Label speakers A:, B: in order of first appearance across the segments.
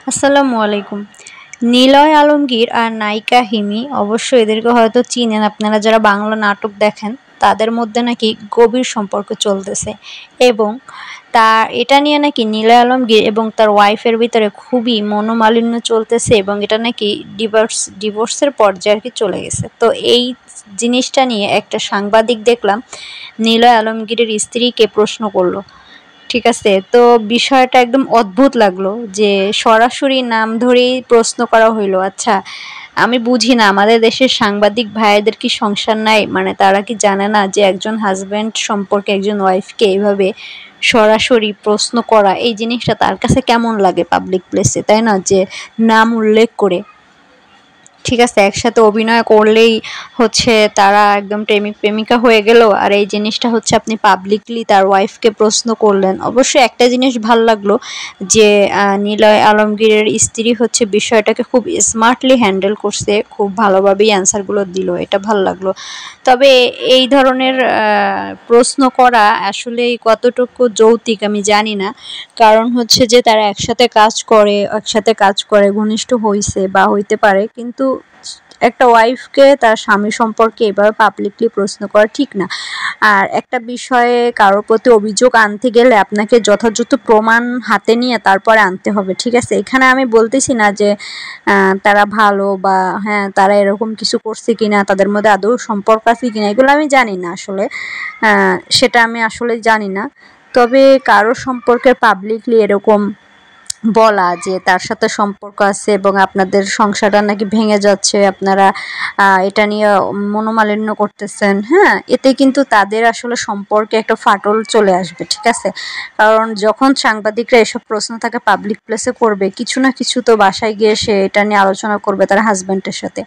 A: আসসালামু আলাইকুম। নিলয় আলমগীর আর নায়িকা হিমি অবশ্যই এদেরকে হয়তো চিনেন আপনারা যারা বাংলা নাটক দেখেন। তাদের মধ্যে নাকি গভীর সম্পর্ক চলতেছে এবং এটা নিয়ে নাকি নিলয় আলমগীর এবং তার ওয়াইফের ভিতরে খুবই মনোমালিন্য চলতেছে এবং এটা নাকি ডিভোর্সের পর্যায়ে আর কি চলে গেছে। তো এই জিনিসটা নিয়ে একটা সাংবাদিক দেখলাম নিলয় আলমগীরের স্ত্রীকে প্রশ্ন করলো। ঠিক আছে? তো বিষয়টা একদম অদ্ভুত লাগলো যে সরাসরি নাম ধরেই প্রশ্ন করা হইলো। আচ্ছা, আমি বুঝি না আমাদের দেশের সাংবাদিক ভাইয়াদের কি সংসার নাই? মানে তারা কি জানে না যে একজন হাসব্যান্ড সম্পর্কে একজন ওয়াইফকে এভাবে সরাসরি প্রশ্ন করা এই জিনিসটা তার কাছে কেমন লাগে পাবলিক প্লেসে, তাই না? যে নাম উল্লেখ করে। ঠিক আছে, একসাথে অভিনয় করলেই হচ্ছে তারা একদম প্রেমিক-প্রেমিকা হয়ে গেল। আর এই জিনিসটা হচ্ছে আপনি পাবলিকলি তার ওয়াইফকে প্রশ্ন করলেন। অবশ্যই একটা জিনিস ভাল লাগলো যে নিলয় আলমগীরের স্ত্রী হচ্ছে বিষয়টাকে খুব স্মার্টলি হ্যান্ডেল করছে। খুব ভালোভাবেই অ্যান্সারগুলো দিল। এটা ভাল লাগলো। তবে এই ধরনের প্রশ্ন করা আসলেই কতটুকু যৌক্তিক আমি জানি না। কারণ হচ্ছে যে তারা একসাথে কাজ করে ঘনিষ্ঠ হইছে বা হইতে পারে। কিন্তু একটা ওয়াইফকে তার স্বামী সম্পর্কে এভাবে পাবলিকলি প্রশ্ন করা ঠিক না। আর একটা বিষয়ে কারোর প্রতি অভিযোগ আনতে গেলে আপনাকে যথাযথ প্রমাণ হাতে নিয়ে তারপরে আনতে হবে। ঠিক আছে? এখানে আমি বলতেছি না যে তারা ভালো বা হ্যাঁ, তারা এরকম কিছু করছে কিনা, তাদের মধ্যে আদৌ সম্পর্ক আছে কিনা এগুলো আমি জানি না আসলে। সেটা আমি আসলে জানি না। তবে কারো সম্পর্কে পাবলিকলি এরকম বলা যে তার সাথে সম্পর্ক আছে এবং আপনাদের সংসারটা নাকি ভেঙে যাচ্ছে, আপনারা এটা নিয়ে মনোমালিন্য করতেছেন, হ্যাঁ? এতে কিন্তু তাদের আসলে সম্পর্কে একটা ফাটল চলে আসবে। ঠিক আছে? কারণ যখন সাংবাদিকরা এসব প্রশ্ন তাকে পাবলিক প্লেসে করবে, কিছু না কিছু তো বাসায় গিয়ে সে এটা নিয়ে আলোচনা করবে তার হাজব্যান্ডের সাথে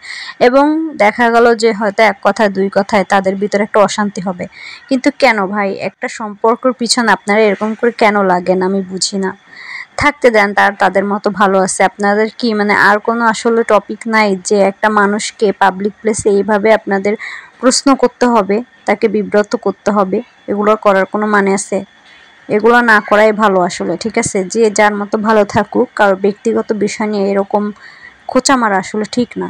A: এবং দেখা গেল যে হয়তো এক কথায় দুই কথায় তাদের ভিতরে একটা অশান্তি হবে। কিন্তু কেন ভাই, একটা সম্পর্কের পিছনে আপনারা এরকম করে কেন লাগেন আমি বুঝি না। থাকতে দেন, তাদের মতো ভালো আছে। আপনাদের কি মানে আর কোনো আসলে টপিক নাই যে একটা মানুষকে পাবলিক প্লেসে এইভাবে আপনাদের প্রশ্ন করতে হবে, তাকে বিব্রত করতে হবে? এগুলো করার কোনো মানে আছে? এগুলো না করাই ভালো আসলে। ঠিক আছে? যে যার মতো ভালো থাকুক, কারোর ব্যক্তিগত বিষয় নিয়ে এরকম খোঁচা মারা আসলে ঠিক না।